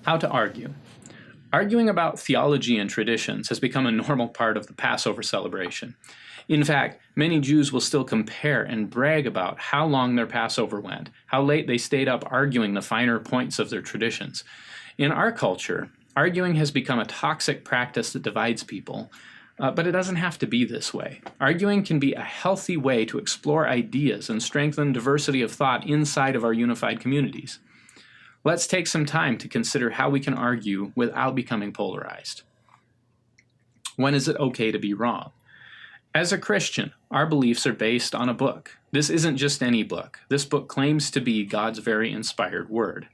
How to argue. Arguing about theology and traditions has become a normal part of the Passover celebration. In fact, many Jews will still compare and brag about how long their Passover went, how late they stayed up arguing the finer points of their traditions. In our culture, arguing has become a toxic practice that divides people, but it doesn't have to be this way. Arguing can be a healthy way to explore ideas and strengthen diversity of thought inside of our unified communities. Let's take some time to consider how we can argue without becoming polarized. When is it okay to be wrong? As a Christian, our beliefs are based on a book. This isn't just any book. This book claims to be God's very inspired word.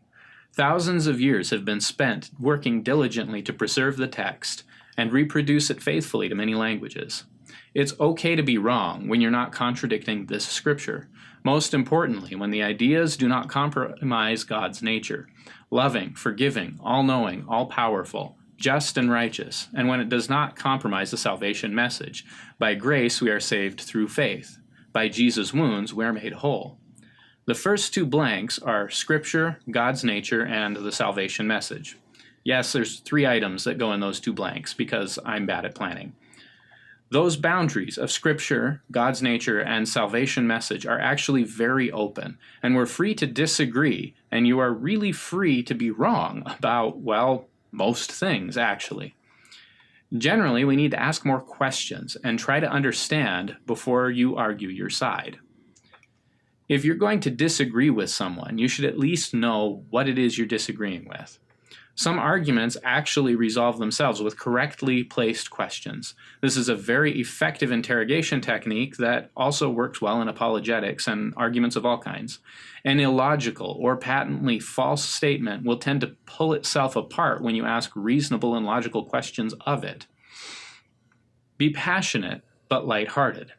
Thousands of years have been spent working diligently to preserve the text and reproduce it faithfully to many languages. It's okay to be wrong when you're not contradicting this scripture. Most importantly, when the ideas do not compromise God's nature, loving, forgiving, all-knowing, all-powerful, just and righteous, and when it does not compromise the salvation message. By grace we are saved through faith. By Jesus' wounds we are made whole. The first two blanks are Scripture, God's nature, and the salvation message. Yes, there's 3 items that go in those 2 blanks because I'm bad at planning. Those boundaries of Scripture, God's nature, and salvation message are actually very open, and we're free to disagree, and you are really free to be wrong about, well, most things, actually. Generally, we need to ask more questions and try to understand before you argue your side. If you're going to disagree with someone, you should at least know what it is you're disagreeing with. Some arguments actually resolve themselves with correctly placed questions. This is a very effective interrogation technique that also works well in apologetics and arguments of all kinds. An illogical or patently false statement will tend to pull itself apart when you ask reasonable and logical questions of it. Be passionate, but lighthearted.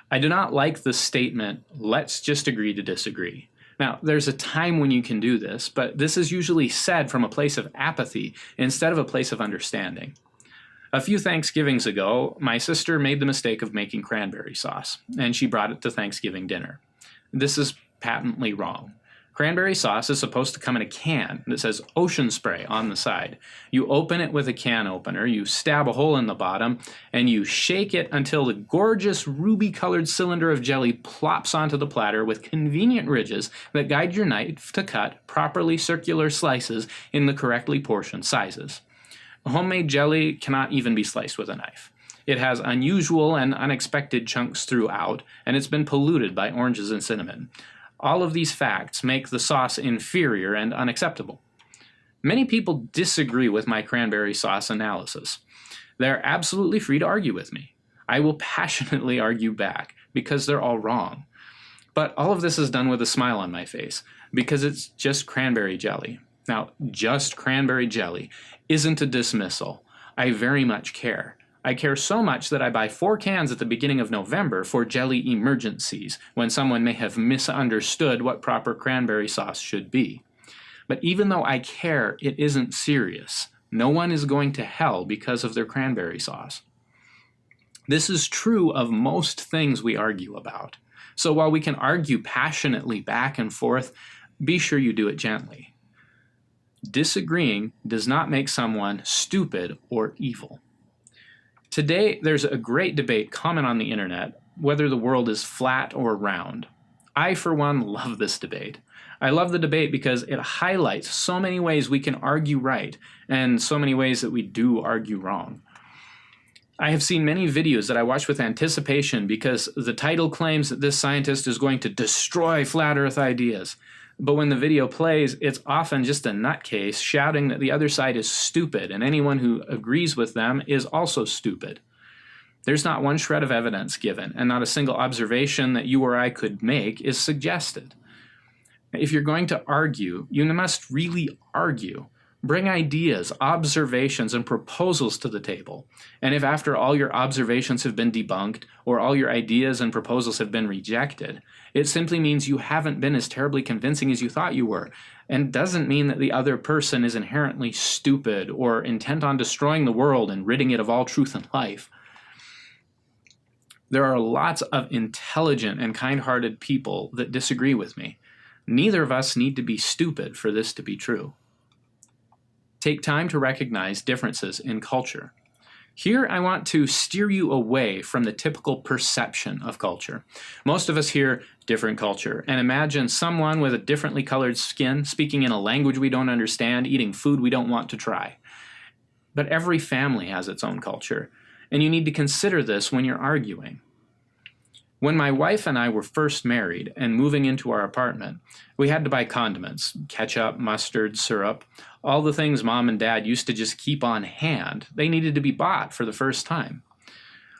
I do not like the statement, "Let's just agree to disagree." Now, there's a time when you can do this, but this is usually said from a place of apathy instead of a place of understanding. A few Thanksgivings ago, my sister made the mistake of making cranberry sauce, and she brought it to Thanksgiving dinner. This is patently wrong. Cranberry sauce is supposed to come in a can that says Ocean Spray on the side. You open it with a can opener, you stab a hole in the bottom, and you shake it until the gorgeous ruby-colored cylinder of jelly plops onto the platter with convenient ridges that guide your knife to cut properly circular slices in the correctly portioned sizes. Homemade jelly cannot even be sliced with a knife. It has unusual and unexpected chunks throughout, and it's been polluted by oranges and cinnamon. All of these facts make the sauce inferior and unacceptable. Many people disagree with my cranberry sauce analysis. They're absolutely free to argue with me. I will passionately argue back because they're all wrong. But all of this is done with a smile on my face because it's just cranberry jelly. Now, just cranberry jelly isn't a dismissal. I very much care. I care so much that I buy 4 cans at the beginning of November for jelly emergencies, when someone may have misunderstood what proper cranberry sauce should be. But even though I care, it isn't serious. No one is going to hell because of their cranberry sauce. This is true of most things we argue about. So while we can argue passionately back and forth, be sure you do it gently. Disagreeing does not make someone stupid or evil. Today, there's a great debate common on the internet whether the world is flat or round. I, for one, love this debate. I love the debate because it highlights so many ways we can argue right and so many ways that we do argue wrong. I have seen many videos that I watch with anticipation because the title claims that this scientist is going to destroy flat earth ideas. But when the video plays, it's often just a nutcase shouting that the other side is stupid, and anyone who agrees with them is also stupid. There's not one shred of evidence given, and not a single observation that you or I could make is suggested. If you're going to argue, you must really argue. Bring ideas, observations, and proposals to the table. And if after all your observations have been debunked, or all your ideas and proposals have been rejected, it simply means you haven't been as terribly convincing as you thought you were, and doesn't mean that the other person is inherently stupid or intent on destroying the world and ridding it of all truth and life. There are lots of intelligent and kind-hearted people that disagree with me. Neither of us need to be stupid for this to be true. Take time to recognize differences in culture. Here, I want to steer you away from the typical perception of culture. Most of us hear different culture and imagine someone with a differently colored skin, speaking in a language we don't understand, eating food we don't want to try. But every family has its own culture, and you need to consider this when you're arguing. When my wife and I were first married and moving into our apartment, we had to buy condiments, ketchup, mustard, syrup, all the things Mom and Dad used to just keep on hand. They needed to be bought for the first time.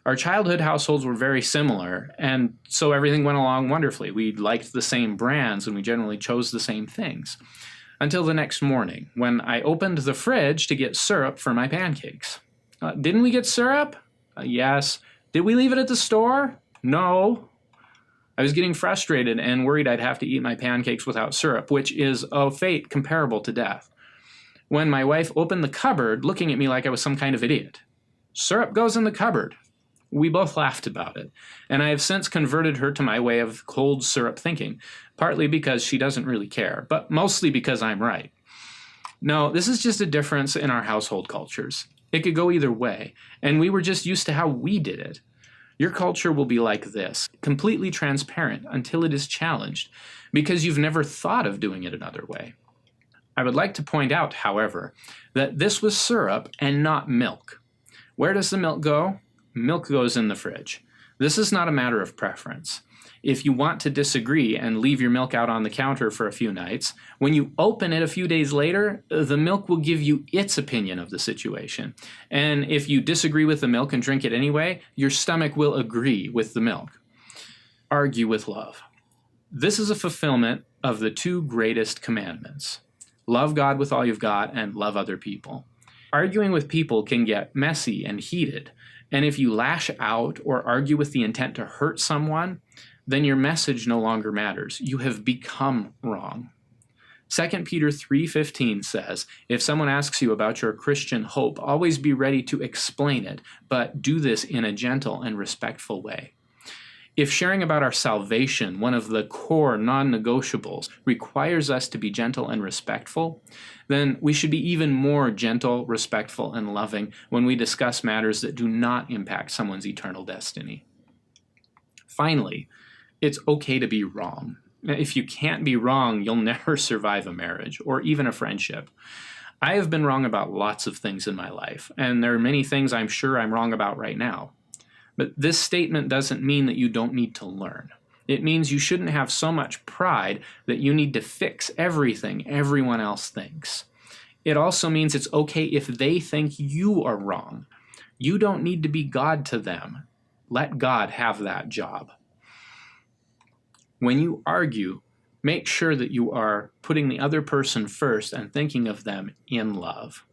Our childhood households were very similar, and so everything went along wonderfully. We liked the same brands, and we generally chose the same things. Until the next morning, when I opened the fridge to get syrup for my pancakes. Didn't we get syrup? Yes. Did we leave it at the store? No. I was getting frustrated and worried I'd have to eat my pancakes without syrup, which is a fate comparable to death. When my wife opened the cupboard, looking at me like I was some kind of idiot. Syrup goes in the cupboard. We both laughed about it, and I have since converted her to my way of cold syrup thinking, partly because she doesn't really care, but mostly because I'm right. No, this is just a difference in our household cultures. It could go either way, and we were just used to how we did it. Your culture will be like this, completely transparent until it is challenged, because you've never thought of doing it another way. I would like to point out, however, that this was syrup and not milk. Where does the milk go? Milk goes in the fridge. This is not a matter of preference. If you want to disagree and leave your milk out on the counter for a few nights, when you open it a few days later, the milk will give you its opinion of the situation. And if you disagree with the milk and drink it anyway, your stomach will agree with the milk. Argue with love. This is a fulfillment of the two greatest commandments. Love God with all you've got and love other people. Arguing with people can get messy and heated. And if you lash out or argue with the intent to hurt someone, then your message no longer matters. You have become wrong. 2 Peter 3:15 says, if someone asks you about your Christian hope, always be ready to explain it, but do this in a gentle and respectful way. If sharing about our salvation, one of the core non-negotiables, requires us to be gentle and respectful, then we should be even more gentle, respectful, and loving when we discuss matters that do not impact someone's eternal destiny. Finally, it's okay to be wrong. If you can't be wrong, you'll never survive a marriage or even a friendship. I have been wrong about lots of things in my life, and there are many things I'm sure I'm wrong about right now. But this statement doesn't mean that you don't need to learn. It means you shouldn't have so much pride that you need to fix everything everyone else thinks. It also means it's okay if they think you are wrong. You don't need to be God to them. Let God have that job. When you argue, make sure that you are putting the other person first and thinking of them in love.